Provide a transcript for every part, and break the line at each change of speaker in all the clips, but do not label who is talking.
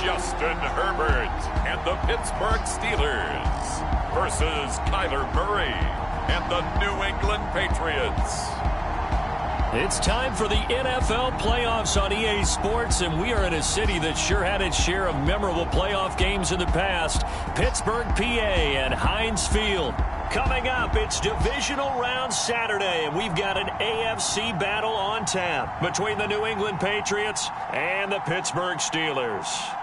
Justin Herbert and the Pittsburgh Steelers versus Kyler Murray and the New England Patriots.
It's time for the NFL playoffs on EA Sports, and we are in a city that sure had its share of memorable playoff games in the past. Pittsburgh, PA, and Heinz Field. Coming up, it's Divisional Round Saturday, and we've got an AFC battle on tap between the New England Patriots and the Pittsburgh Steelers.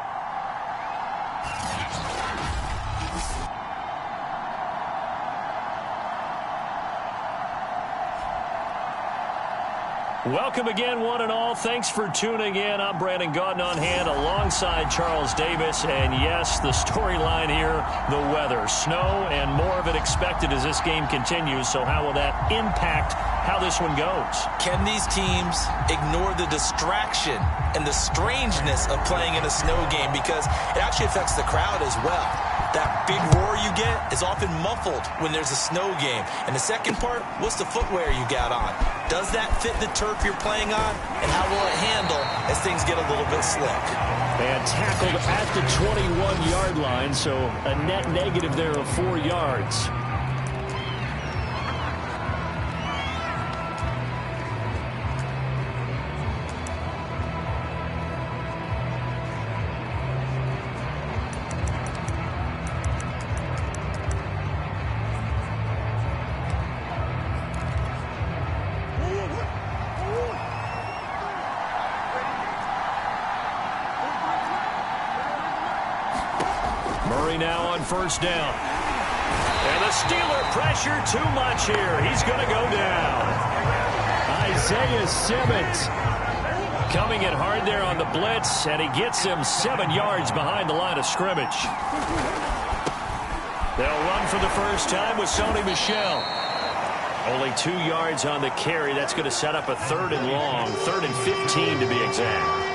Welcome again, one and all. Thanks for tuning in. I'm Brandon Gaudin on hand alongside Charles Davis. And yes, the storyline here, the weather. Snow and more of it expected as this game continues. So how will that impact how this one goes?
Can these teams ignore the distraction and the strangeness of playing in a snow game? Because it actually affects the crowd as well. That big roar you get is often muffled when there's a snow game. And the second part, what's the footwear you got on? Does that fit the turf you're playing on? And how will it handle as things get a little bit slick?
And tackled at the 21-yard line, so a net negative there of 4 yards. Now on first down. And the Steeler pressure too much here. He's going to go down. Isaiah Simmons coming in hard there on the blitz, and he gets him 7 yards behind the line of scrimmage. They'll run for the first time with Sony Michel. Only 2 yards on the carry. That's going to set up a 3rd and long, 3rd and 15 to be exact.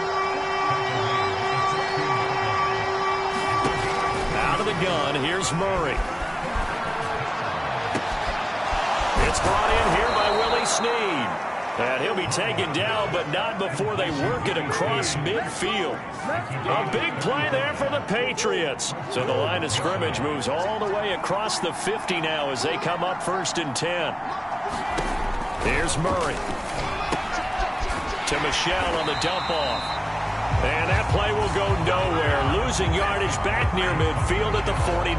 Gun. Here's Murray. It's brought in here by Willie Snead. And he'll be taken down, but not before they work it across midfield. A big play there for the Patriots. So the line of scrimmage moves all the way across the 50 now as they come up 1st and 10. Here's Murray. To Michel on the dump off. And that play will go nowhere. Losing yardage back near midfield at the 49.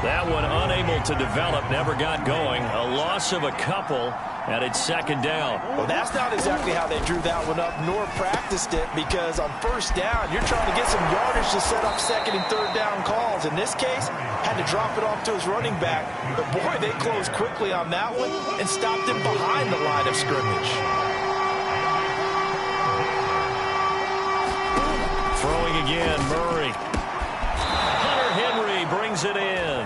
That one unable to develop, never got going. A loss of a couple, and it's 2nd down.
Well, that's not exactly how they drew that one up, nor practiced it, because on first down, you're trying to get some yardage to set up 2nd and 3rd down calls. In this case, had to drop it off to his running back. But boy, they closed quickly on that one and stopped him behind the line of scrimmage.
Throwing again, Murray. Hunter Henry brings it in.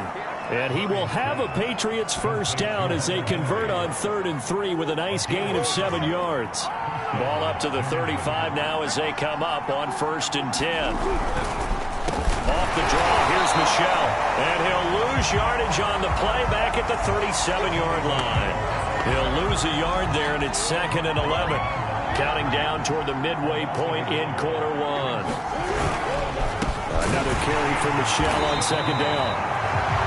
And he will have a Patriots first down as they convert on 3rd and 3 with a nice gain of 7 yards. Ball up to the 35 now as they come up on 1st and 10. Off the draw, here's Michel. And he'll lose yardage on the play back at the 37-yard line. He'll lose a yard there, and it's 2nd and 11. Counting down toward the midway point in quarter 1. Another carry for Michel on 2nd down.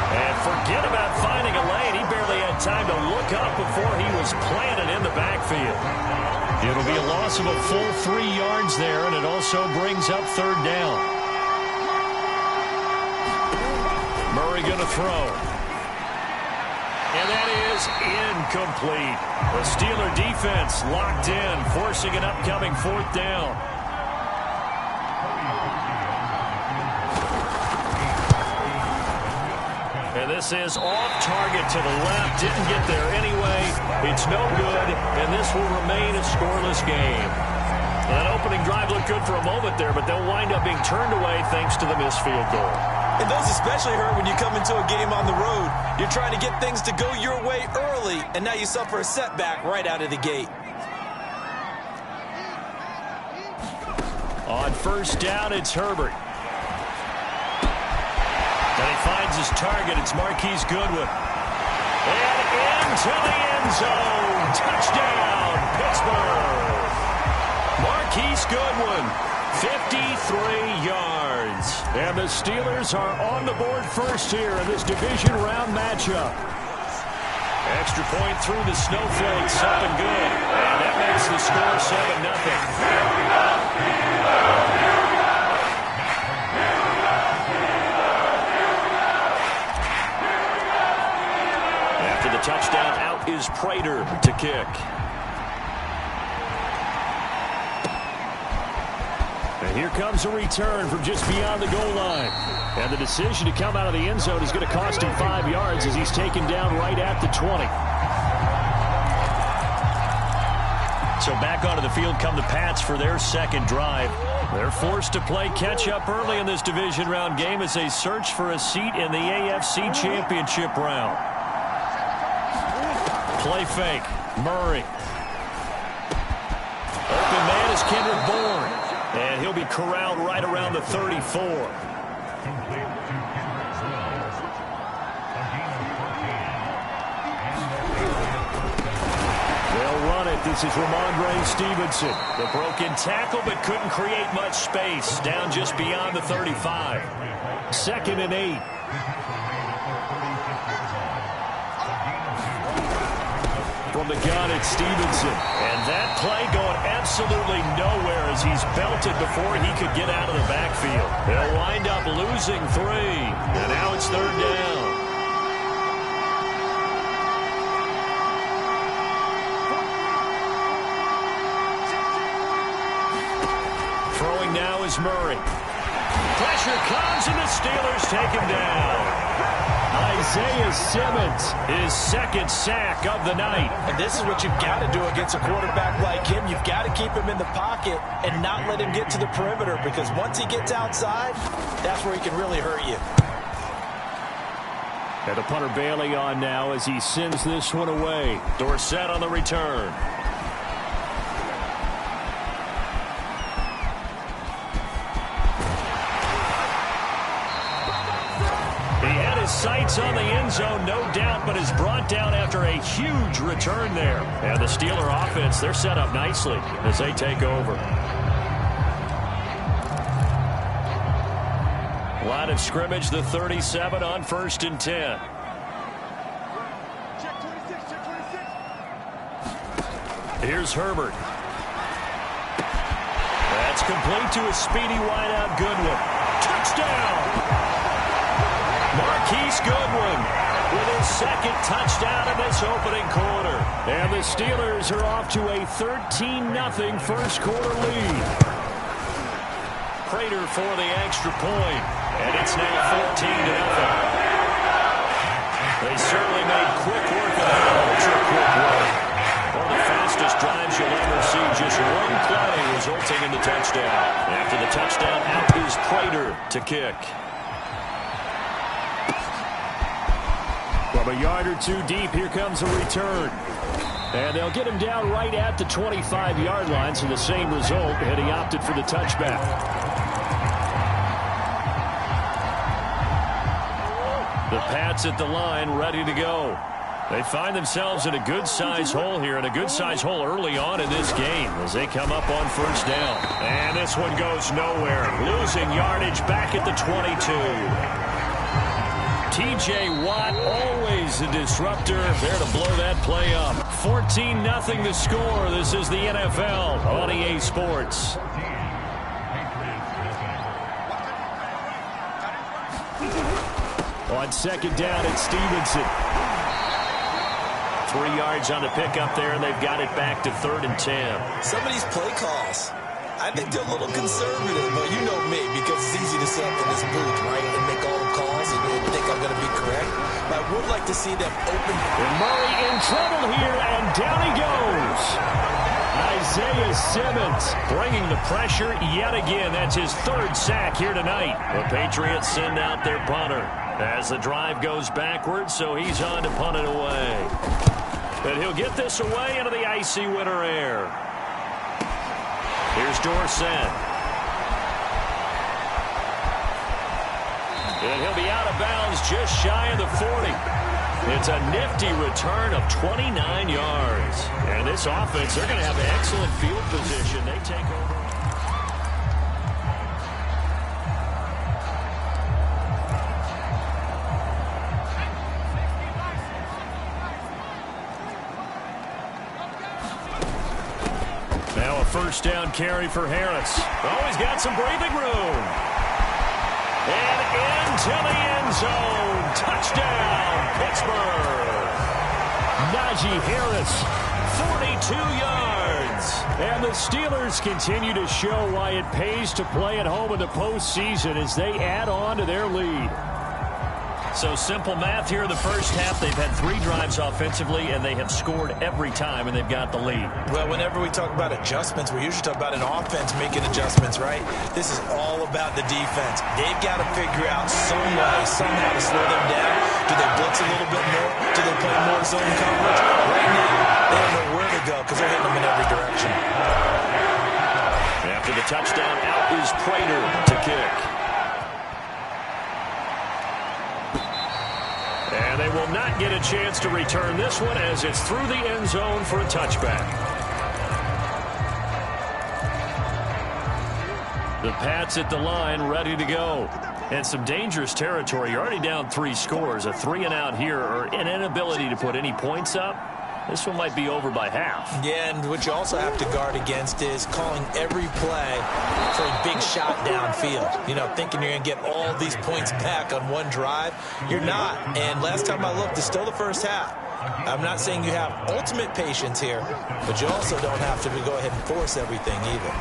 And forget about finding a lane. He barely had time to look up before he was planted in the backfield. It'll be a loss of a full 3 yards there, and it also brings up 3rd down. Murray going to throw. And that is incomplete. The Steeler defense locked in, forcing an upcoming 4th down. And this is off target to the left. Didn't get there anyway. It's no good, and this will remain a scoreless game. That opening drive looked good for a moment there, but they'll wind up being turned away thanks to the missed field goal.
And those especially hurt when you come into a game on the road. You're trying to get things to go your way early, and now you suffer a setback right out of the gate.
On first down, it's Herbert. And he finds his target. It's Marquise Goodwin. And into the end zone. Touchdown, Pittsburgh. Marquise Goodwin 53 yards. And the Steelers are on the board first here in this division round matchup. Extra point through the snowflakes, up and good. And that makes the score 7-0. After the touchdown, out is Prater to kick. And here comes a return from just beyond the goal line. And the decision to come out of the end zone is going to cost him 5 yards as he's taken down right at the 20. So back onto the field come the Pats for their second drive. They're forced to play catch-up early in this division round game as they search for a seat in the AFC Championship round. Play fake. Murray. Open man is Kendrick Bourne. And he'll be corralled right around the 34. They'll run it. This is Ramondre Stevenson. The broken tackle, but couldn't create much space. Down just beyond the 35. 2nd and 8. From the gun, it's Stevenson. And that play going absolutely nowhere as he's belted before he could get out of the backfield. They'll wind up losing 3. And now it's 3rd down. Throwing now is Murray. Pressure comes and the Steelers take him down. Isaiah Simmons, his 2nd sack of the night.
And this is what you've got to do against a quarterback like him. You've got to keep him in the pocket and not let him get to the perimeter, because once he gets outside, that's where he can really hurt you.
And the punter Bailey on now as he sends this one away. Dorsett on the return. Sights on the end zone, no doubt, but is brought down after a huge return there. And the Steeler offense, they're set up nicely as they take over. Line of scrimmage, the 37 on 1st and 10. Here's Herbert. That's complete to a speedy wideout Goodwin. Touchdown! Marquise Goodwin with his 2nd touchdown in this opening quarter. And the Steelers are off to a 13-0 first quarter lead. Prater for the extra point. And it's now 14-0. They certainly made quick work of that. Ultra-quick work. One of the fastest drives you'll ever see. Just one play resulting in the touchdown. After the touchdown, out is Prater to kick. From a yard or 2 deep, here comes a return. And they'll get him down right at the 25-yard line, so the same result, and he opted for the touchback. The Pats at the line, ready to go. They find themselves in a good-sized hole here, and a good-sized hole early on in this game as they come up on 1st down. And this one goes nowhere. Losing yardage back at the 22. T.J. Watt, always a disruptor, there to blow that play up. 14-0 the score. This is the NFL on EA Sports. On 2nd down, it's Stevenson. 3 yards on the pickup there, and they've got it back to 3rd and 10.
Some of these play calls, I think they're a little conservative, but you know me, because it's easy to sit up in this booth, right, and make all the calls and think I'm going to be correct. But I would like to see them open.
And Murray in trouble here, and down he goes. Isaiah Simmons bringing the pressure yet again. That's his 3rd sack here tonight. The Patriots send out their punter as the drive goes backwards, so he's on to punt it away. And he'll get this away into the icy winter air. Here's Dorsett. And he'll be out of bounds just shy of the 40. It's a nifty return of 29 yards. And this offense, they're going to have excellent field position. They take over. Now a first down carry for Harris. Oh, he's got some breathing room. And into the end zone. Touchdown, Pittsburgh. Najee Harris, 42 yards. And the Steelers continue to show why it pays to play at home in the postseason as they add on to their lead. So simple math here in the first half. They've had 3 drives offensively, and they have scored every time, and they've got the lead.
Well, whenever we talk about adjustments, we usually talk about an offense making adjustments, right? This is all about the defense. They've got to figure out some way, somehow to slow them down. Do they blitz a little bit more? Do they play more zone coverage? Right now, they don't know where to go because they're hitting them in every direction.
After the touchdown, out is Prater to kick. And they will not get a chance to return this one as it's through the end zone for a touchback. The Pats at the line ready to go. And some dangerous territory. You're already down 3 scores. A 3-and-out here or an inability to put any points up. This one might be over by half.
Yeah, and what you also have to guard against is calling every play for a big shot downfield. You know, thinking you're going to get all these points back on one drive. You're not. And last time I looked, it's still the first half. I'm not saying you have ultimate patience here, but you also don't have to go ahead and force everything either.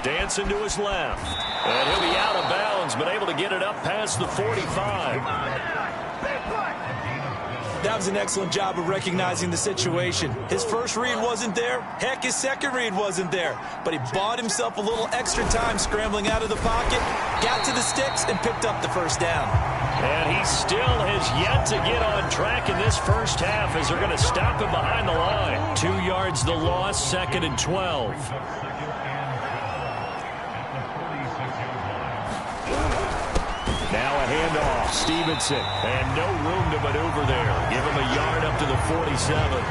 Dancing to his left. And he'll be out of bounds, but able to get it up past the 45.
That was an excellent job of recognizing the situation. His first read wasn't there. Heck, his second read wasn't there. But he bought himself a little extra time scrambling out of the pocket, got to the sticks, and picked up the first down.
And he still has yet to get on track in this first half as they're going to stop him behind the line. 2 yards the loss, 2nd and 12. Now a handoff, Stevenson, and no room to maneuver there. Give him a yard up to the 47.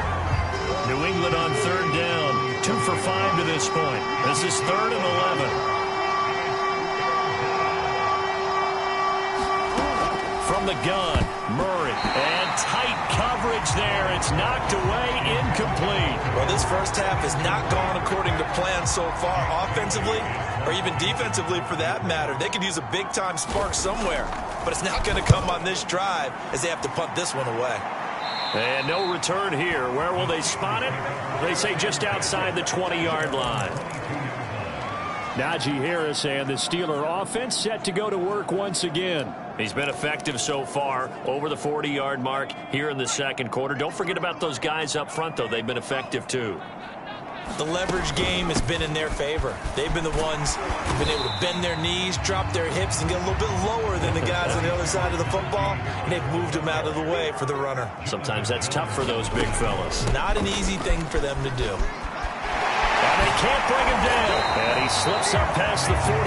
New England on 3rd down, 2 for 5 to this point. This is 3rd and 11. From the gun, Murray, and tight coverage there. It's knocked away, incomplete.
Well, this first half has not gone according to plan so far, offensively or even defensively for that matter. They could use a big-time spark somewhere, but it's not going to come on this drive as they have to punt this one away.
And no return here. Where will they spot it? They say just outside the 20-yard line. Najee Harris and the Steeler offense set to go to work once again. He's been effective so far over the 40-yard mark here in the second quarter. Don't forget about those guys up front, though. They've been effective, too.
The leverage game has been in their favor. They've been the ones who've been able to bend their knees, drop their hips, and get a little bit lower than the guys on the other side of the football, and they've moved them out of the way for the runner.
Sometimes that's tough for those big fellas.
Not an easy thing for them to do.
And they can't bring him down. And he slips up past the 45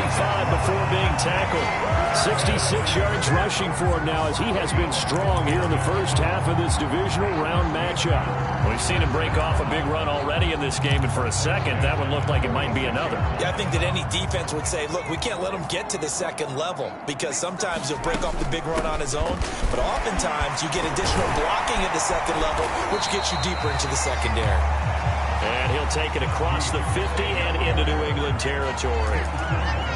before being tackled. 66 yards rushing for him now as he has been strong here in the first half of this divisional round matchup. We've seen him break off a big run already in this game, and for a second, that one looked like it might be another.
Yeah, I think that any defense would say, look, we can't let him get to the second level because sometimes he'll break off the big run on his own, but oftentimes you get additional blocking at the second level, which gets you deeper into the secondary.
And he'll take it across the 50 and into New England territory.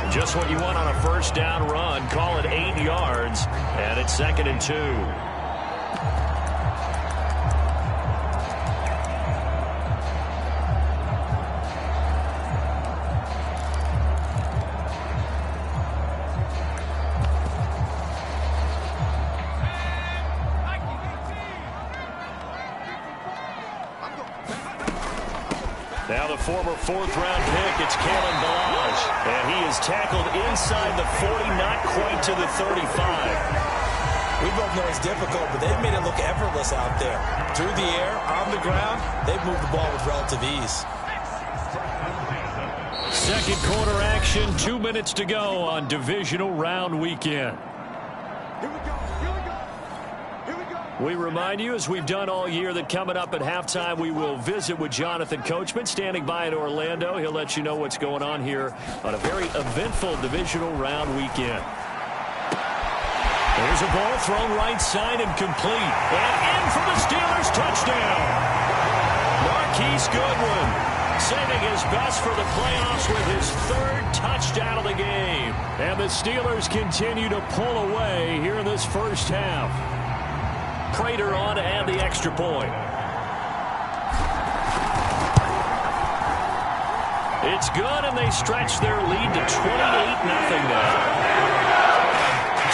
Just what you want on a first down run. Call it 8 yards, and it's 2nd and 2. Now the former 4th-round pick, it's Kalen Ballage. And he is tackled inside the 40, not quite to the 35.
We both know it's difficult, but they've made it look effortless out there. Through the air, on the ground, they've moved the ball with relative ease.
Second quarter action, 2 minutes to go on divisional round weekend. We remind you, as we've done all year, that coming up at halftime, we will visit with Jonathan Coachman, standing by in Orlando. He'll let you know what's going on here on a very eventful divisional round weekend. There's a ball thrown right side and complete. And in for the Steelers touchdown. Mark Marquise Goodwin saving his best for the playoffs with his third touchdown of the game. And the Steelers continue to pull away here in this first half. Prater on to add the extra point. It's good, and they stretch their lead to 28-0 now.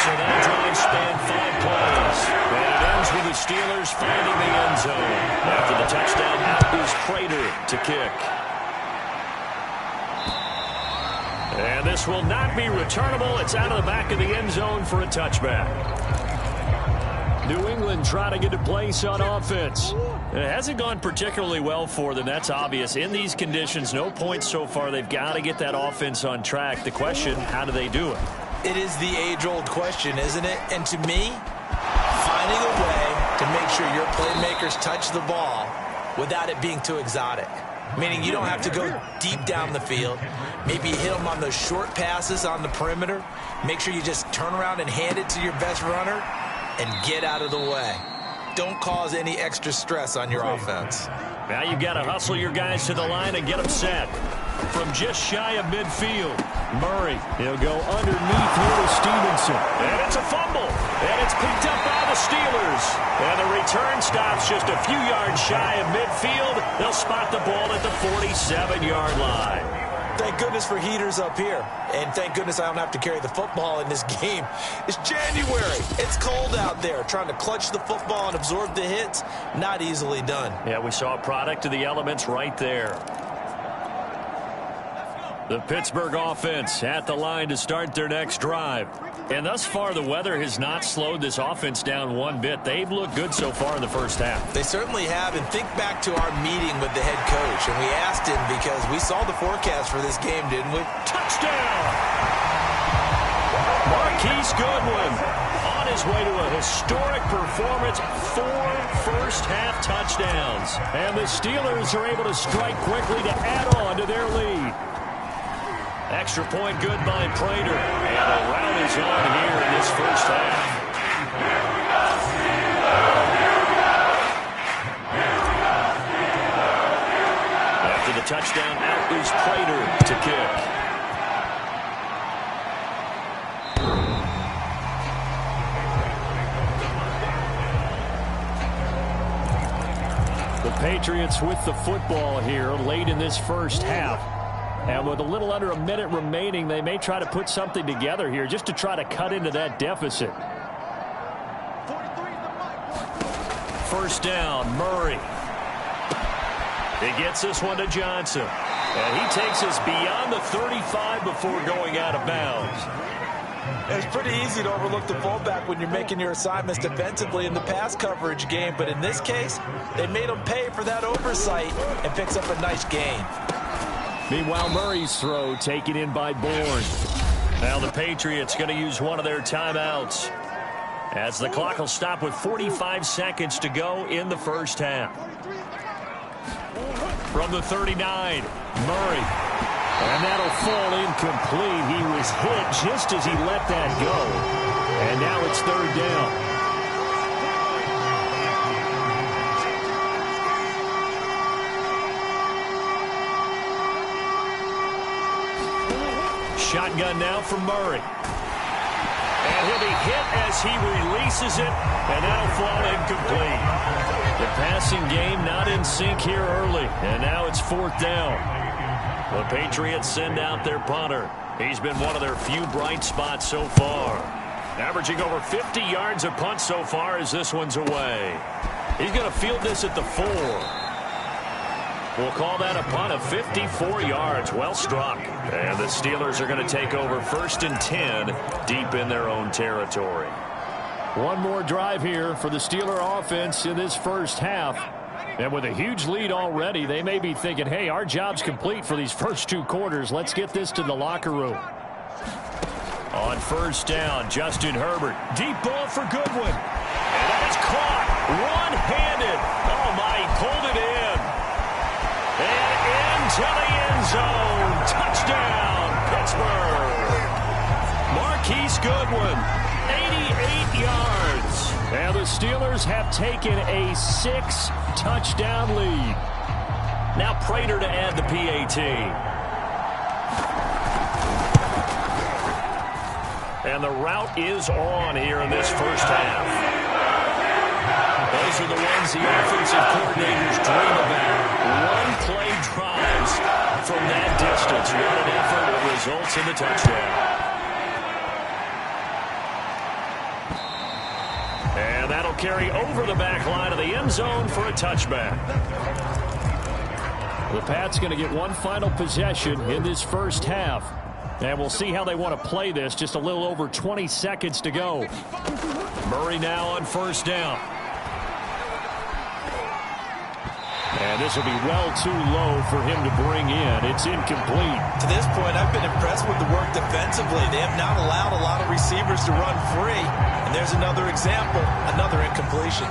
So that drive spanned 5 plays. And it ends with the Steelers finding the end zone. After the touchdown, out is Prater to kick. And this will not be returnable. It's out of the back of the end zone for a touchback. New England trying to get a place on offense. It hasn't gone particularly well for them. That's obvious. In these conditions, no points so far. They've got to get that offense on track. The question, how do they do it?
It is the age-old question, isn't it? And to me, finding a way to make sure your playmakers touch the ball without it being too exotic. Meaning you don't have to go deep down the field. Maybe hit them on those short passes on the perimeter. Make sure you just turn around and hand it to your best runner and get out of the way. Don't cause any extra stress on your offense.
Now you've got to hustle your guys to the line and get them set. From just shy of midfield, Murray. He'll go underneath here to Stevenson. And it's a fumble. And it's picked up by the Steelers. And the return stops just a few yards shy of midfield. They'll spot the ball at the 47-yard line.
Thank goodness for heaters up here. And thank goodness I don't have to carry the football in this game. It's January. It's cold out there. Trying to clutch the football and absorb the hits, not easily done.
Yeah, we saw a product of the elements right there. The Pittsburgh offense at the line to start their next drive. And thus far, the weather has not slowed this offense down one bit. They've looked good so far in the first half.
They certainly have. And think back to our meeting with the head coach. And we asked him because we saw the forecast for this game, didn't we?
Touchdown! Marquise Goodwin on his way to a historic performance. 4 first-half touchdowns. And the Steelers are able to strike quickly to add on to their lead. Extra point good by Prater. And a rout is on here in this first half. After the touchdown, out is Prater to kick. The Patriots with the football here late in this first half. And with a little under a minute remaining, they may try to put something together here just to try to cut into that deficit. First down, Murray. He gets this one to Johnson. And he takes us beyond the 35 before going out of bounds.
It's pretty easy to overlook the fullback when you're making your assignments defensively in the pass coverage game. But in this case, they made him pay for that oversight and picks up a nice gain.
Meanwhile, Murray's throw taken in by Bourne. Now the Patriots going to use one of their timeouts as the clock will stop with 45 seconds to go in the first half. From the 39, Murray. And that'll fall incomplete. He was hit just as he let that go. And now it's third down. Shotgun now for Murray. And he'll be hit as he releases it, and that'll fall incomplete. The passing game not in sync here early, and now it's fourth down. The Patriots send out their punter. He's been one of their few bright spots so far. Averaging over 50 yards a punt so far as this one's away. He's going to field this at the 4. We'll call that a punt of 54 yards. Well struck. And the Steelers are going to take over 1st and 10 deep in their own territory. One more drive here for the Steeler offense in this first half. And with a huge lead already, they may be thinking, hey, our job's complete for these first 2 quarters. Let's get this to the locker room. On first down, Justin Herbert. Deep ball for Goodwin. And that is caught one-handed. Oh, my, he pulled it in. And into the end zone. Touchdown, Pittsburgh. Marquise Goodwin, 88 yards. And the Steelers have taken a 6-touchdown lead. Now Prater to add the PAT. And the route is on here in this first half. Those are the ones the offensive coordinators dream about. One-play drives from that distance. What an effort results in the touchdown. And that'll carry over the back line of the end zone for a touchback. The Pats going to get one final possession in this first half. And we'll see how they want to play this. Just a little over 20 seconds to go. Murray now on first down. And this will be well too low for him to bring in. It's incomplete.
To this point, I've been impressed with the work defensively. They have not allowed a lot of receivers to run free. And there's another example, another incompletion.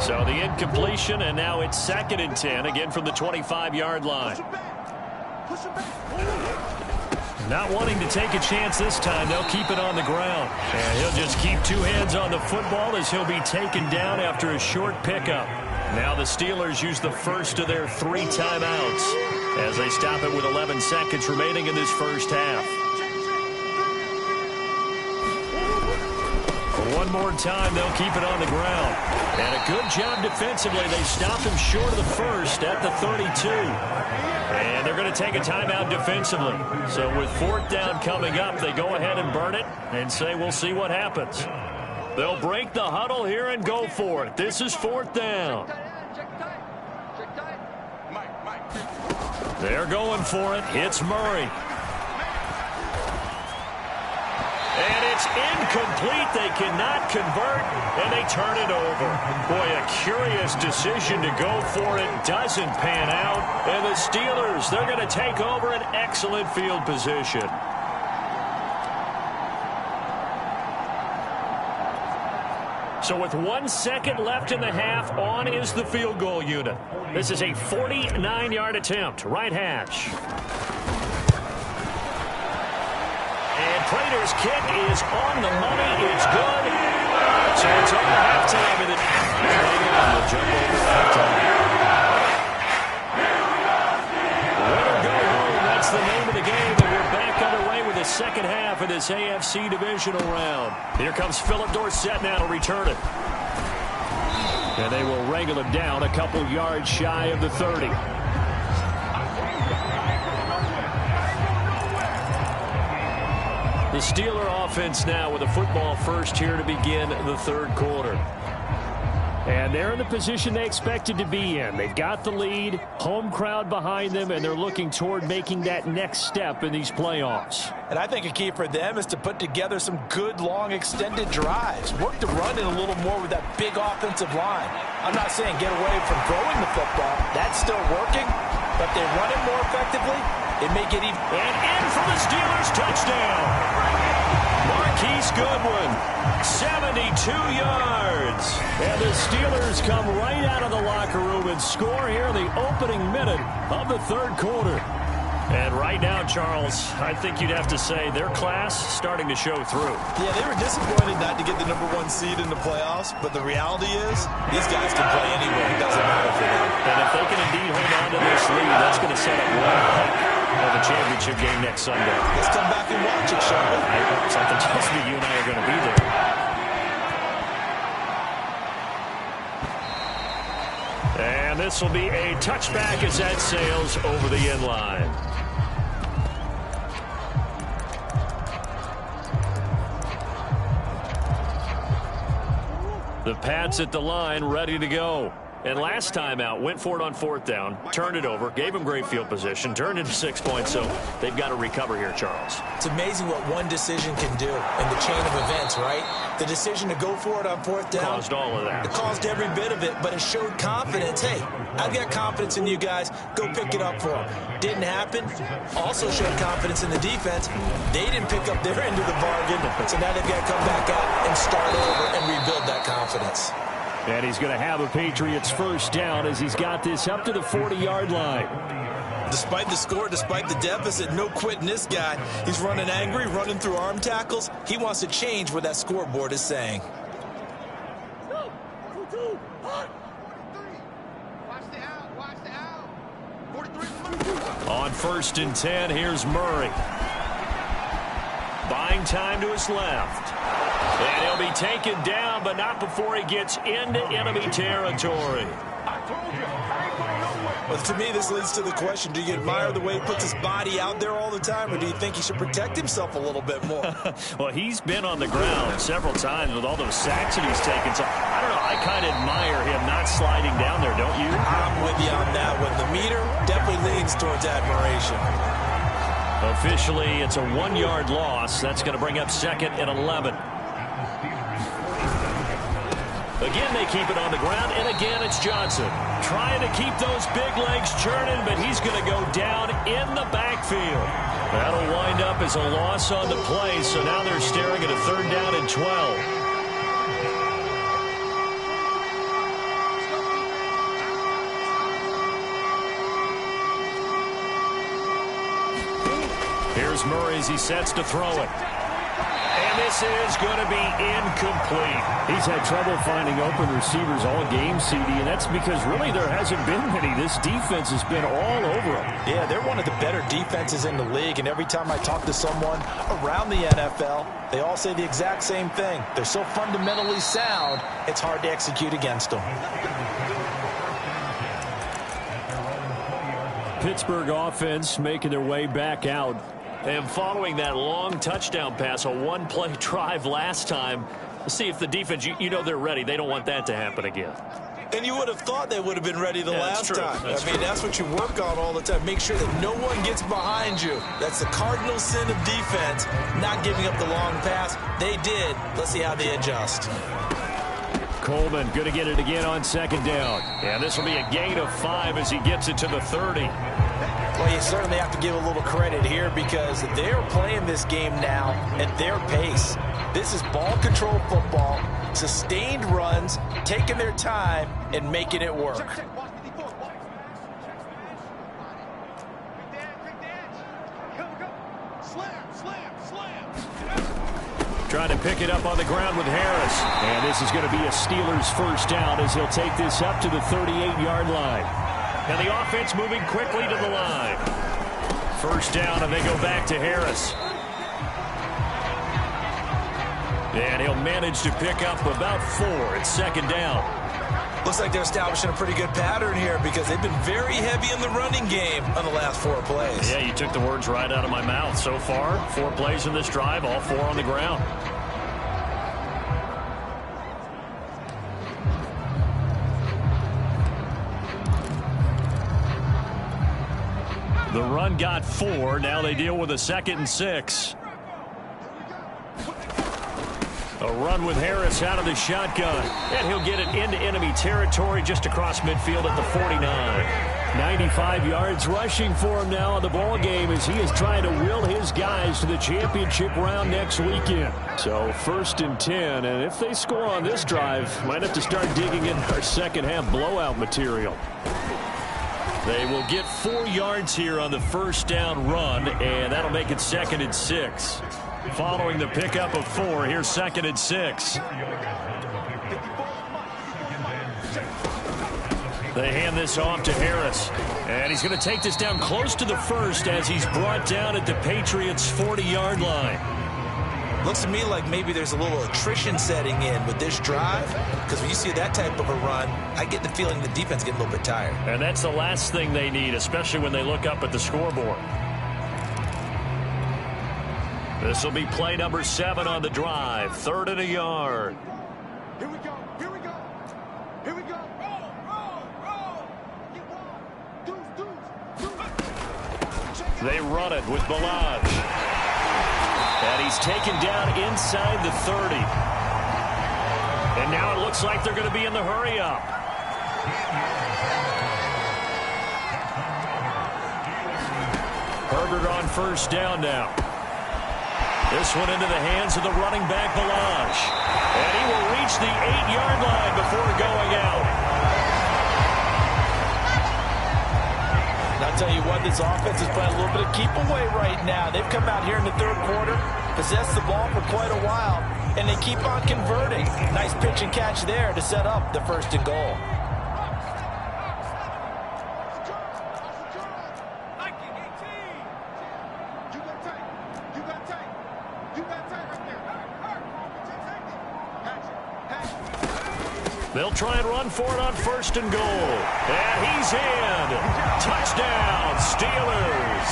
So the incompletion, and now it's 2nd and 10, again from the 25-yard line. Not wanting to take a chance this time, they'll keep it on the ground. And he'll just keep two hands on the football as he'll be taken down after a short pickup. Now the Steelers use the first of their 3 timeouts as they stop it with 11 seconds remaining in this first half. One more time, they'll keep it on the ground. And a good job defensively. They stop him short of the first at the 32. And they're going to take a timeout defensively. So with 4th down coming up, they go ahead and burn it and say, we'll see what happens. They'll break the huddle here and go for it. This is 4th down. They're going for it. It's Murray. And it's incomplete. They cannot convert, and they turn it over. Boy, a curious decision to go for it. Doesn't pan out. And the Steelers, they're going to take over an excellent field position. So with 1 second left in the half, on is the field goal unit. This is a 49-yard attempt. Right hash. And Prater's kick is on the money. It's good. So it's over halftime. And we'll jump over halftime. Win or go home, that's the name of the game. And we're back underway with the second half of this AFC Divisional round. Here comes Philip Dorsett now to return it. And they will wrangle him down a couple yards shy of the 30. The Steeler offense now with a football first here to begin the 3rd quarter. And they're in the position they expected to be in. They've got the lead, home crowd behind them, and they're looking toward making that next step in these playoffs.
And I think a key for them is to put together some good, long, extended drives. Work the run in a little more with that big offensive line. I'm not saying get away from throwing the football. That's still working. But they run it more effectively, it may get even.
And in for the Steelers touchdown. Marquise Goodwin, 72 yards. And the Steelers come right out of the locker room and score here in the opening minute of the 3rd quarter. And right now, Charles, I think you'd have to say their class starting to show through.
Yeah, they were disappointed not to get the #1 seed in the playoffs, but the reality is these guys can play anywhere. It doesn't matter for them.
And if they can indeed hold on to this lead, that's going to set up one heck of a championship game next Sunday.
Let's come back and watch it, shall we?
Something tells me you and I are going to be there. And this will be a touchback as that sails over the end line. The Pats at the line, ready to go. And last time out, went for it on 4th down, turned it over, gave them great field position, turned into 6 points, so they've got to recover here, Charles.
It's amazing what one decision can do in the chain of events, right? The decision to go for it on 4th down.
Caused all of that.
It caused every bit of it, but it showed confidence. Hey, I've got confidence in you guys. Go pick it up for them. Didn't happen. Also showed confidence in the defense. They didn't pick up their end of the bargain, so now they've got to come back out and start over and rebuild that confidence.
And he's going to have a Patriots first down as he's got this up to the 40-yard line.
Despite the score, despite the deficit, no quitting this guy. He's running angry, running through arm tackles. He wants to change what that scoreboard is saying.
On 1st and 10, here's Murray. Buying time to his left. And he'll be taken down, but not before he gets into enemy territory.
Well, to me, this leads to the question, do you admire the way he puts his body out there all the time, or do you think he should protect himself a little bit more?
Well, he's been on the ground several times with all those sacks that he's taken. So, I don't know, I kind of admire him not sliding down there, don't you?
I'm with you on that one. The meter definitely leans towards admiration.
Officially, it's a 1-yard loss. That's going to bring up 2nd and 11. Again, they keep it on the ground, and again, it's Johnson. Trying to keep those big legs churning, but he's going to go down in the backfield. That'll wind up as a loss on the play, so now they're staring at a 3rd down and 12. Here's Murray as he sets to throw it. And this is going to be incomplete.
He's had trouble finding open receivers all game, CD, and that's because really there hasn't been many. This defense has been all over him.
Yeah, they're one of the better defenses in the league, and every time I talk to someone around the NFL, they all say the exact same thing. They're so fundamentally sound, it's hard to execute against them.
Pittsburgh offense making their way back out. And following that long touchdown pass, a 1-play drive last time, let's see if the defense, you know they're ready. They don't want that to happen again.
And you would have thought they would have been ready the last time.
That's
I mean, that's what you work on all the time. Make sure that no one gets behind you. That's the cardinal sin of defense, not giving up the long pass. They did. Let's see how they adjust.
Coleman going to get it again on 2nd down. And this will be a gain of 5 as he gets it to the 30.
Well, you certainly have to give a little credit here because they're playing this game now at their pace. This is ball control football, sustained runs, taking their time, and making it work.
Trying to pick it up on the ground with Harris. And this is going to be a Steelers 1st down as he'll take this up to the 38-yard line. And the offense moving quickly to the line. 1st down, and they go back to Harris. And he'll manage to pick up about 4 at 2nd down.
Looks like they're establishing a pretty good pattern here because they've been very heavy in the running game on the last 4 plays.
Yeah, you took the words right out of my mouth. So far, 4 plays in this drive, all 4 on the ground. The run got 4. Now they deal with a 2nd and 6. A run with Harris out of the shotgun. And he'll get it into enemy territory just across midfield at the 49. 95 yards rushing for him now in the ball game as he is trying to will his guys to the championship round next weekend. So 1st and 10, and if they score on this drive, might have to start digging in our second half blowout material. They will get 4 yards here on the 1st down run, and that'll make it 2nd and 6. Following the pickup of 4, here's 2nd and 6. They hand this off to Harris, and he's going to take this down close to the 1st as he's brought down at the Patriots' 40-yard line.
Looks to me like maybe there's a little attrition setting in with this drive, because when you see that type of a run, I get the feeling the defense getting a little bit tired.
And that's the last thing they need, especially when they look up at the scoreboard. This will be play number 7 on the drive. 3rd and a yard.
Here we go. Here we go. Here we go. Roll, roll, roll. Get one. Deuce.
They run it with Balaj. And he's taken down inside the 30. And now it looks like they're going to be in the hurry-up. Herbert on 1st down now. This one into the hands of the running back, Balaj. And he will reach the 8-yard line before going out.
And I'll tell you what, this offense is playing a little bit of keep away right now. They've come out here in the 3rd quarter, possessed the ball for quite a while, and they keep on converting. Nice pitch and catch there to set up the 1st and goal.
They'll try and run for it on 1st and goal. And he's in. Touchdown, Steelers.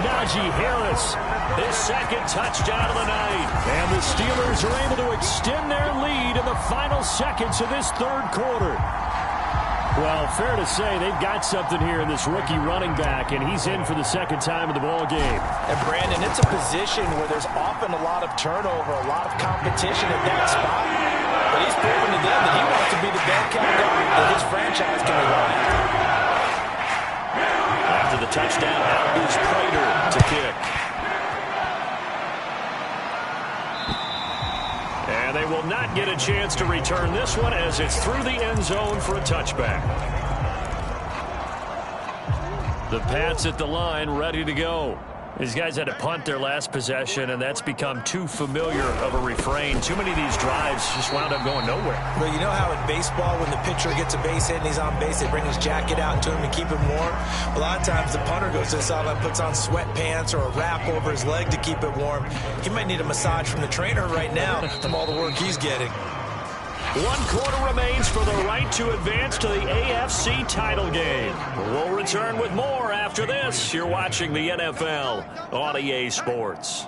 Najee Harris, his 2nd touchdown of the night. And the Steelers are able to extend their lead in the final seconds of this 3rd quarter. Well, fair to say they've got something here in this rookie running back, and he's in for the 2nd time of the ball game.
And, Brandon, it's a position where there's often a lot of turnover, a lot of competition at that spot. But he's proven to them that he wants to be the bell cow guy that his franchise can rely on.
After the touchdown, out is Prater to kick. And they will not get a chance to return this one as it's through the end zone for a touchback. The Pats at the line, ready to go. These guys had to punt their last possession, and that's become too familiar of a refrain. Too many of these drives just wound up going nowhere.
Well, you know how in baseball, when the pitcher gets a base hit and he's on base, they bring his jacket out to him to keep him warm? A lot of times the punter goes to the sideline, puts on sweatpants or a wrap over his leg to keep it warm. He might need a massage from the trainer right now from all the work he's getting.
1 quarter remains for the right to advance to the AFC title game. We'll return with more after this. You're watching the NFL on EA Sports.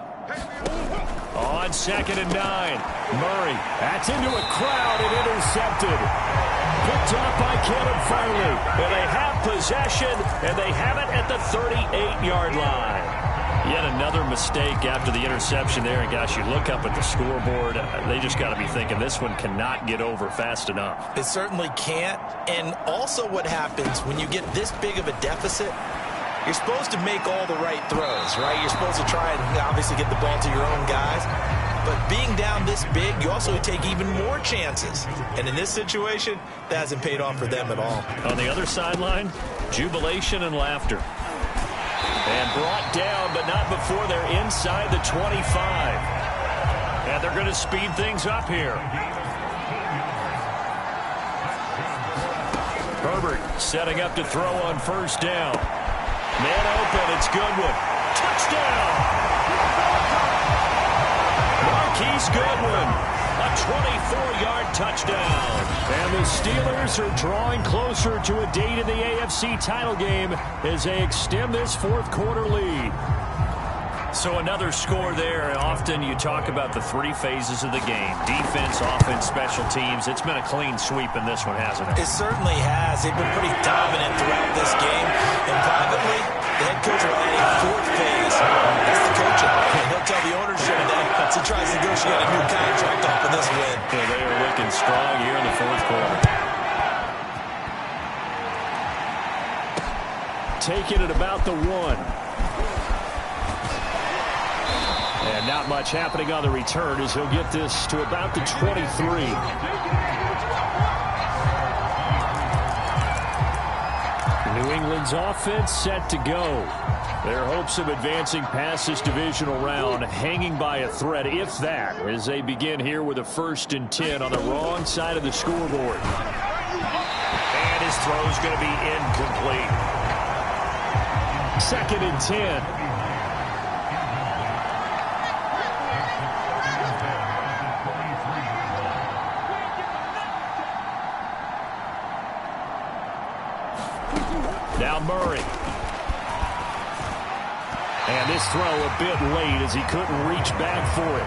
On 2nd and 9, Murray. That's into a crowd and intercepted. Picked up by Caleb Farley. And they have possession, and they have it at the 38-yard line. Yet another mistake after the interception there. And, gosh, you look up at the scoreboard. They just got to be thinking this one cannot get over fast enough.
It certainly can't. And also what happens when you get this big of a deficit, you're supposed to make all the right throws, right? You're supposed to try and obviously get the ball to your own guys. But being down this big, you also take even more chances. And in this situation, that hasn't paid off for them at all.
On the other sideline, jubilation and laughter. And brought down, but not before they're inside the 25. And they're going to speed things up here. Herbert setting up to throw on 1st down. Man open, it's Goodwin. Touchdown! Marquise Goodwin. A 24-yard touchdown. And the Steelers are drawing closer to a date in the AFC title game as they extend this 4th quarter lead. So another score there. Often you talk about the 3 phases of the game. Defense, offense, special teams. It's been a clean sweep in this one, hasn't it?
It certainly has. They've been pretty dominant throughout this game. And privately, the head coach will add a 4th phase. That's the coaching. And he'll tell the ownership that as he tries to negotiate a new contract off of this win.
Yeah, they are looking strong here in the 4th quarter. Taking it about the 1. And not much happening on the return as he'll get this to about the 23. New England's offense set to go. Their hopes of advancing past this divisional round hanging by a thread, if that, as they begin here with a 1st and 10 on the wrong side of the scoreboard. And his throw's going to be incomplete. 2nd and 10. Now Murray. And this throw a bit late as he couldn't reach back for it.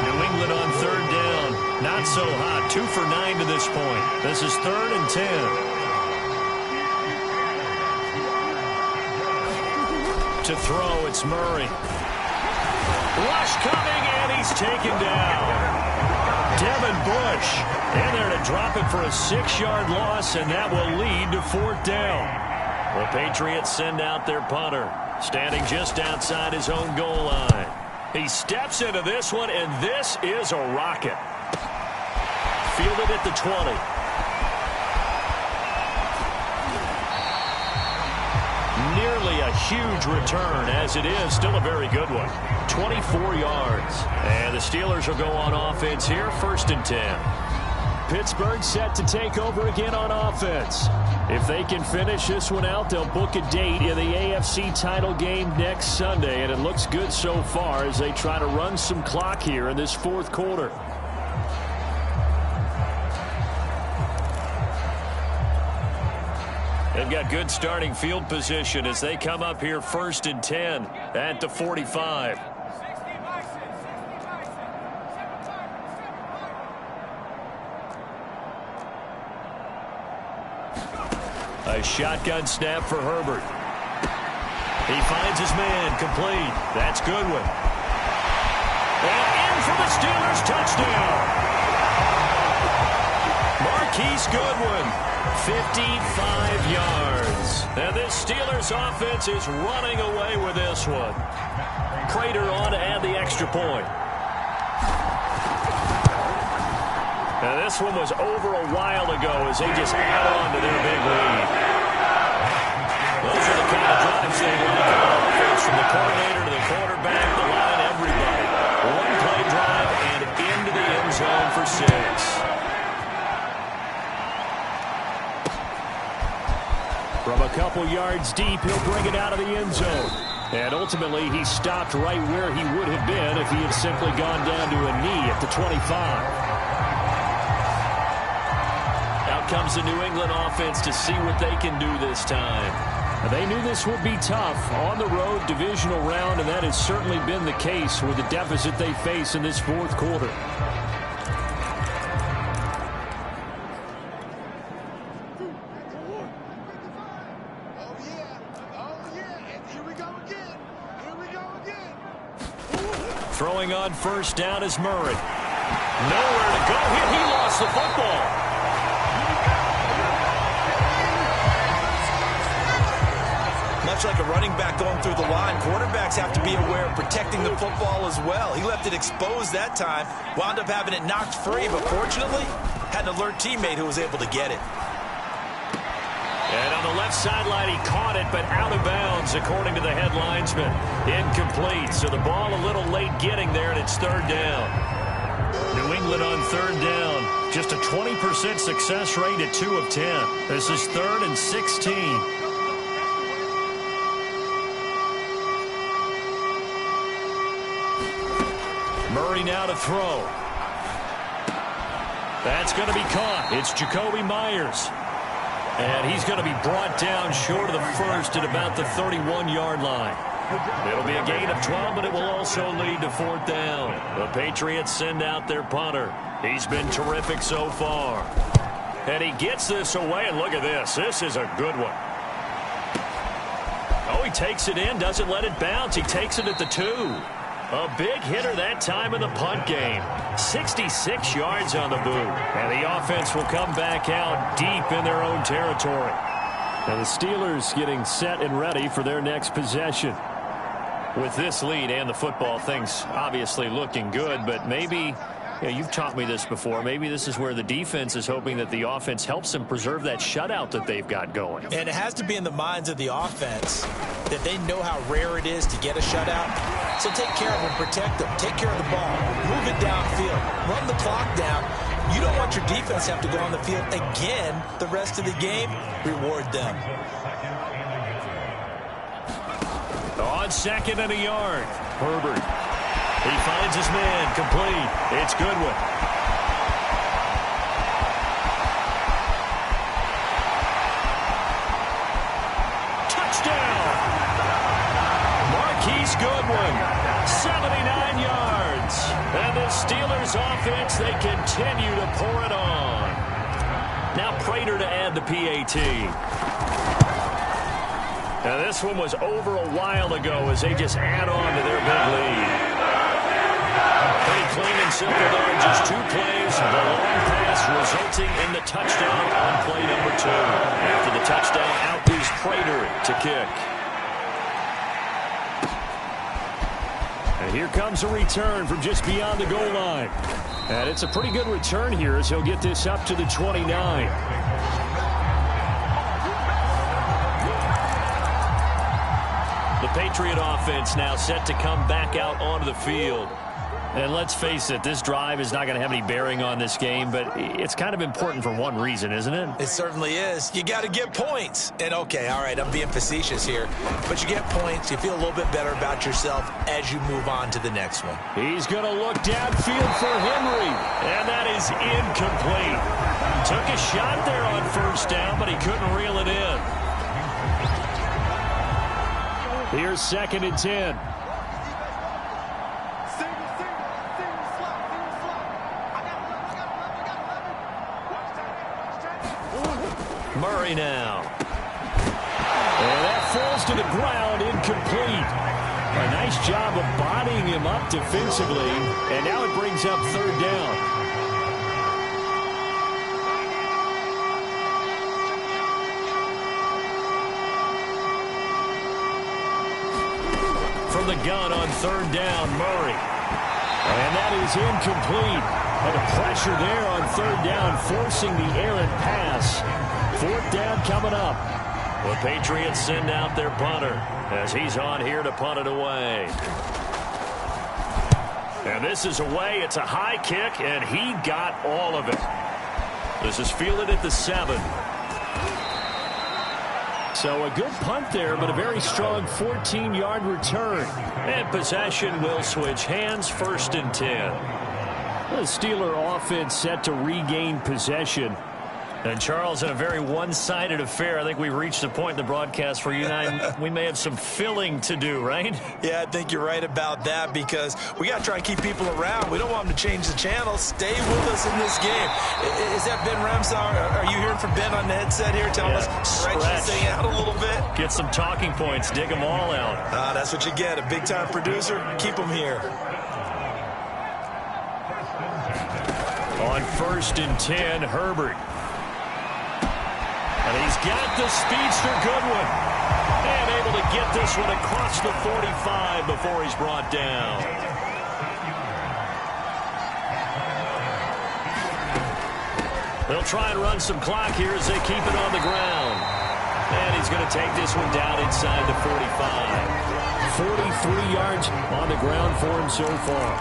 New England on 3rd down. Not so hot. 2 for 9 to this point. This is 3rd and 10. To throw, it's Murray. Rush coming, and he's taken down. Devin Bush in there to drop it for a 6-yard loss, and that will lead to 4th down. The Patriots send out their punter, standing just outside his own goal line. He steps into this one, and this is a rocket. Fielded at the 20. Nearly a huge return, as it is still a very good one. 24 yards. And the Steelers will go on offense here, 1st and 10. Pittsburgh set to take over again on offense. If they can finish this one out, they'll book a date in the AFC title game next Sunday, and it looks good so far as they try to run some clock here in this 4th quarter. They've got good starting field position as they come up here 1st and 10 at the 45. A shotgun snap for Herbert. He finds his man, complete. That's Goodwin. And in for the Steelers, touchdown. Marquise Goodwin, 55 yards. And this Steelers offense is running away with this one. Prater on to add the extra point. Now this one was over a while ago as they just add on to their big lead. Those are the kind of drives they like on offense, from the coordinator to the quarterback, the line, everybody. One play drive and into the end zone for 6. From a couple yards deep, he'll bring it out of the end zone. And ultimately, he stopped right where he would have been if he had simply gone down to a knee at the 25. Comes the New England offense to see what they can do this time. They knew this would be tough on the road, divisional round, and that has certainly been the case with the deficit they face in this 4th quarter. Throwing on 1st down is Murray. Nowhere to go here. He lost the football.
Much like a running back going through the line, quarterbacks have to be aware of protecting the football as well. He left it exposed that time, wound up having it knocked free, but fortunately, had an alert teammate who was able to get it.
And on the left sideline, he caught it, but out of bounds, according to the head linesman. Incomplete, so the ball a little late getting there, and it's 3rd down. New England on 3rd down. Just a 20% success rate at 2 of 10. This is 3rd and 16. Murray now to throw. That's going to be caught. It's Jacoby Myers. And he's going to be brought down short of the 1st at about the 31-yard line. It'll be a gain of 12, but it will also lead to 4th down. The Patriots send out their punter. He's been terrific so far. And he gets this away, and look at this. This is a good one. Oh, he takes it in, doesn't let it bounce. He takes it at the 2. A big hitter that time in the punt game. 66 yards on the boot. And the offense will come back out deep in their own territory. And the Steelers getting set and ready for their next possession. With this lead and the football, things obviously looking good, but maybe, you've taught me this before, maybe this is where the defense is hoping that the offense helps them preserve that shutout that they've got going.
And it has to be in the minds of the offense that they know how rare it is to get a shutout. So take care of them, protect them, take care of the ball, move it downfield, run the clock down. You don't want your defense to have to go on the field again the rest of the game. Reward them.
On 2nd and a yard, Herbert. He finds his man, complete. It's Goodwin. Touchdown! Marquise Goodwin, 79 yards. And the Steelers offense, they continue to pour it on. Now Prater to add the PAT. Now this one was over a while ago as they just add on to their big lead. Pretty clean and simple there in just 2 plays. The long pass resulting in the touchdown on play number 2. After the touchdown, out is Prater to kick. And here comes a return from just beyond the goal line. And it's a pretty good return here as he'll get this up to the 29. The Patriot offense now set to come back out onto the field. And let's face it, this drive is not going to have any bearing on this game, but it's kind of important for one reason, isn't it?
It certainly is. You got to get points. And, okay, all right, I'm being facetious here, but you get points. You feel a little bit better about yourself as you move on to the next one.
He's going to look downfield for Henry, and that is incomplete. Took a shot there on first down, but he couldn't reel it in. Here's 2nd and 10. Murray now. And that falls to the ground, incomplete. A nice job of bodying him up defensively, and now it brings up 3rd down. From the gun on 3rd down, Murray. And that is incomplete. And the pressure there on 3rd down, forcing the errant pass. 4th down coming up. The Patriots send out their punter as he's on here to punt it away. And this is away. It's a high kick, and he got all of it. This is fielded at the 7. So a good punt there, but a very strong 14-yard return. And possession will switch hands, 1st and 10. The Steeler offense set to regain possession. And, Charles, in a very one-sided affair, I think we've reached the point in the broadcast where you and I, we may have some filling to do, right?
Yeah, I think you're right about that because we got to try and keep people around. We don't want them to change the channel. Stay with us in this game. Is that Ben Ramsar? Are you hearing from Ben on the headset here telling us stretch this thing out a little bit?
Get some talking points. Dig them all out.
That's what you get. A big-time producer. Keep them here.
On 1st and 10, Herbert. And he's got the speedster Goodwin. And able to get this one across the 45 before he's brought down. They'll try and run some clock here as they keep it on the ground. And he's going to take this one down inside the 45. 43 yards on the ground for him so far.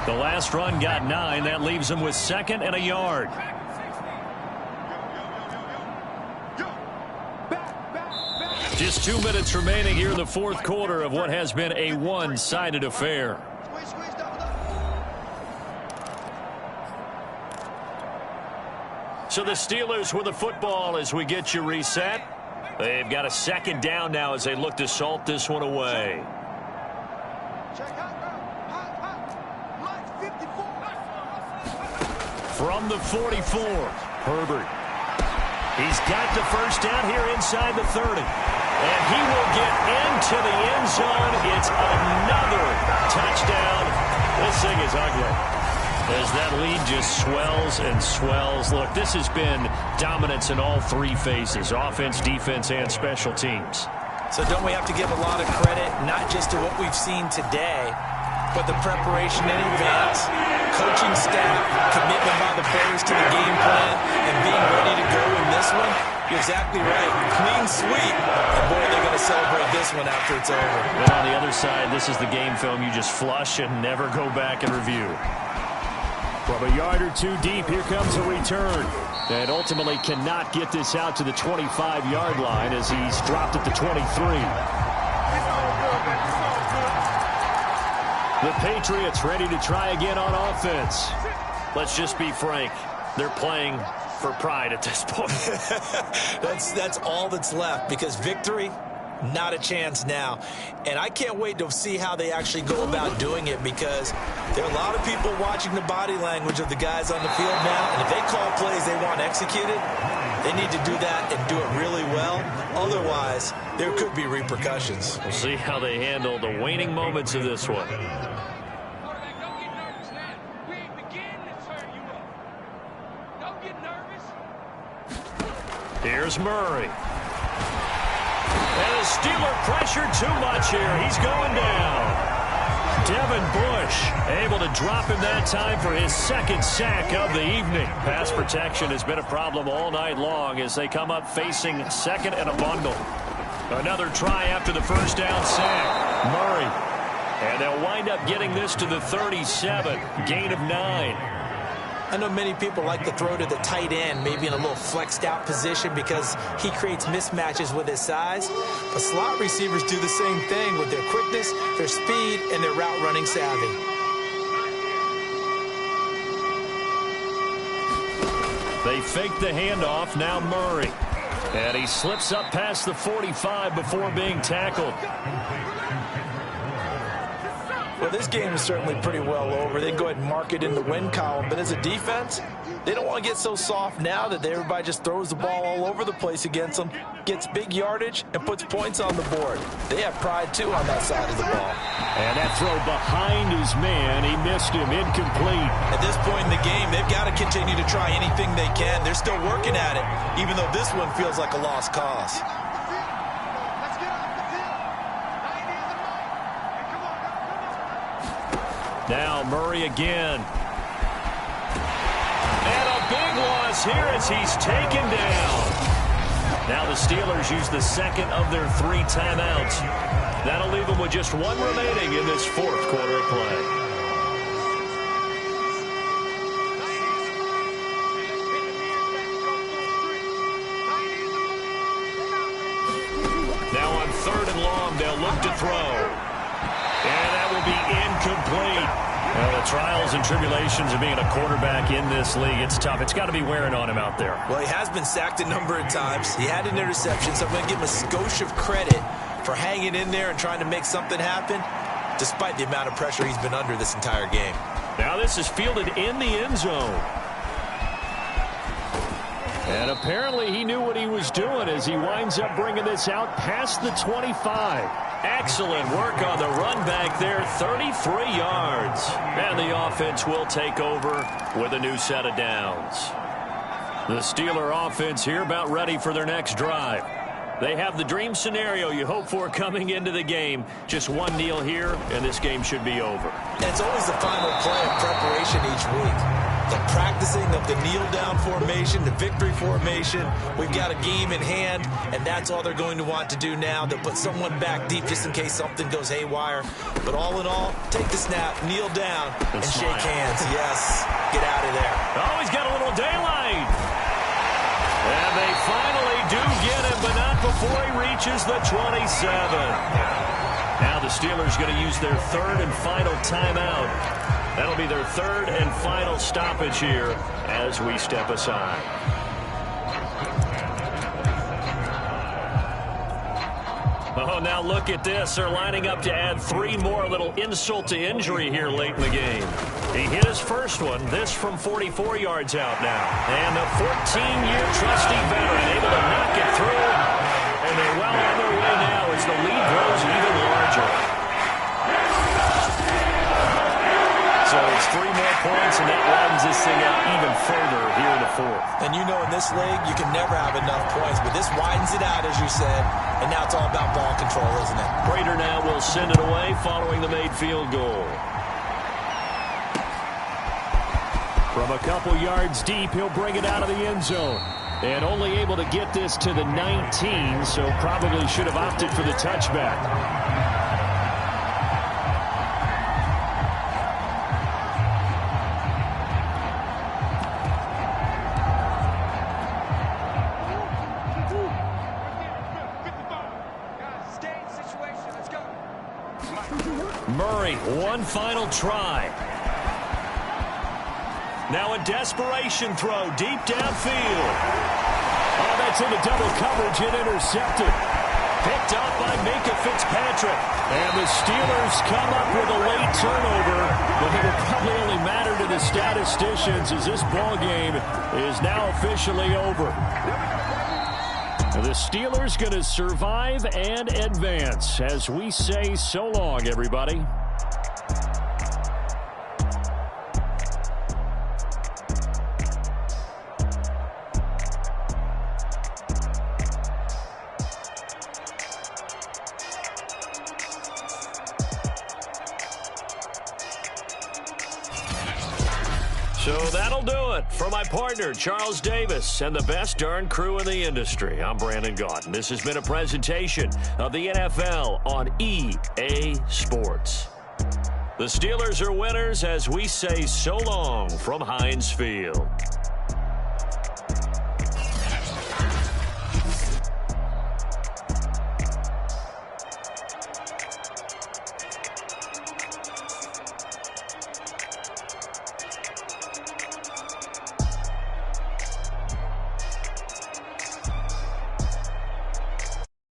The last run got 9. That leaves him with 2nd and a yard. Just 2 minutes remaining here in the 4th quarter of what has been a one-sided affair. So the Steelers with the football as we get you reset. They've got a 2nd down now as they look to salt this one away. From the 44, Herbert. He's got the 1st down here inside the 30. And he will get into the end zone. It's another touchdown. This thing is ugly. As that lead just swells and swells. Look, this has been dominance in all 3 phases, offense, defense, and special teams.
So don't we have to give a lot of credit, not just to what we've seen today, but the preparation in advance, coaching staff, commitment by the players to the game plan, and being ready to go in this one? You're exactly right. Clean sweep. And boy, they're going to celebrate this one after it's over.
And on the other side, this is the game film you just flush and never go back and review. From a yard or 2 deep, here comes a return. And ultimately cannot get this out to the 25-yard line as he's dropped at the 23. The Patriots ready to try again on offense. Let's just be frank. They're playing for pride at this point.
That's all that's left because victory, not a chance now. And I can't wait to see how they actually go about doing it because there are a lot of people watching the body language of the guys on the field now. And if they call plays they want executed, they need to do that and do it really well. Otherwise, there could be repercussions.
We'll see how they handle the waning moments of this one. Here's Murray. And the Steeler pressured too much here. He's going down. Devin Bush able to drop him that time for his second sack of the evening. Pass protection has been a problem all night long as they come up facing second and a bundle. Another try after the first down sack. Murray. And they'll wind up getting this to the 37. Gain of 9.
I know many people like to throw to the tight end, maybe in a little flexed out position because he creates mismatches with his size. But slot receivers do the same thing with their quickness, their speed, and their route running savvy.
They fake the handoff. Now Murray. And he slips up past the 45 before being tackled.
Well, this game is certainly pretty well over. They go ahead and mark it in the win column. But as a defense, they don't want to get so soft now that everybody just throws the ball all over the place against them, gets big yardage, and puts points on the board. They have pride, too, on that side of the ball.
And that throw behind his man, he missed him, incomplete.
At this point in the game, they've got to continue to try anything they can. They're still working at it, even though this one feels like a lost cause.
Now Murray again. And a big loss here as he's taken down. Now the Steelers use the second of their 3 timeouts. That'll leave them with just 1 remaining in this fourth quarter of play. Now on 3rd and long, they'll look to throw. And that will be incomplete. Well, the trials and tribulations of being a quarterback in this league, it's tough. It's got to be wearing on him out there.
Well, he has been sacked a number of times. He had an interception, so I'm going to give him a skosh of credit for hanging in there and trying to make something happen, despite the amount of pressure he's been under this entire game.
Now this is fielded in the end zone. And apparently he knew what he was doing as he winds up bringing this out past the 25. Excellent work on the run back there, 33 yards. And the offense will take over with a new set of downs. The Steeler offense here about ready for their next drive. They have the dream scenario you hope for coming into the game. Just 1 kneel here, and this game should be over.
And it's always the final play of preparation each week. The practicing of the kneel-down formation, the victory formation. We've got a game in hand, and that's all they're going to want to do now. They'll put someone back deep just in case something goes haywire. But all in all, take the snap, kneel down, and shake hands. Yes, get out of there.
Oh, he's got a little daylight. And they finally do get him, but not before he reaches the 27. Now the Steelers going to use their 3rd and final timeout. That'll be their 3rd and final stoppage here as we step aside. Oh, now look at this. They're lining up to add 3 more. A little insult to injury here late in the game. He hit his first one. This from 44 yards out now. And the 14-year trusty veteran able to knock it through. And they're well on their way now as the lead grows even larger. So it's 3 more points, and that widens this thing out even further here in the 4th.
And you know in this league, you can never have enough points, but this widens it out, as you said, and now it's all about ball control, isn't it?
Prater now will send it away following the made field goal. From a couple yards deep, he'll bring it out of the end zone. And only able to get this to the 19, so probably should have opted for the touchback. Murray, one final try. Now a desperation throw deep downfield. Oh, that's into double coverage and intercepted. Picked up by Minkah Fitzpatrick. And the Steelers come up with a late turnover, but it will probably only matter to the statisticians as this ball game is now officially over. The Steelers going to survive and advance as we say so long, everybody. So that'll do it for my partner, Charles Davis, and the best darn crew in the industry. I'm Brandon Gaudin. This has been a presentation of the NFL on EA Sports. The Steelers are winners as we say so long from Heinz Field.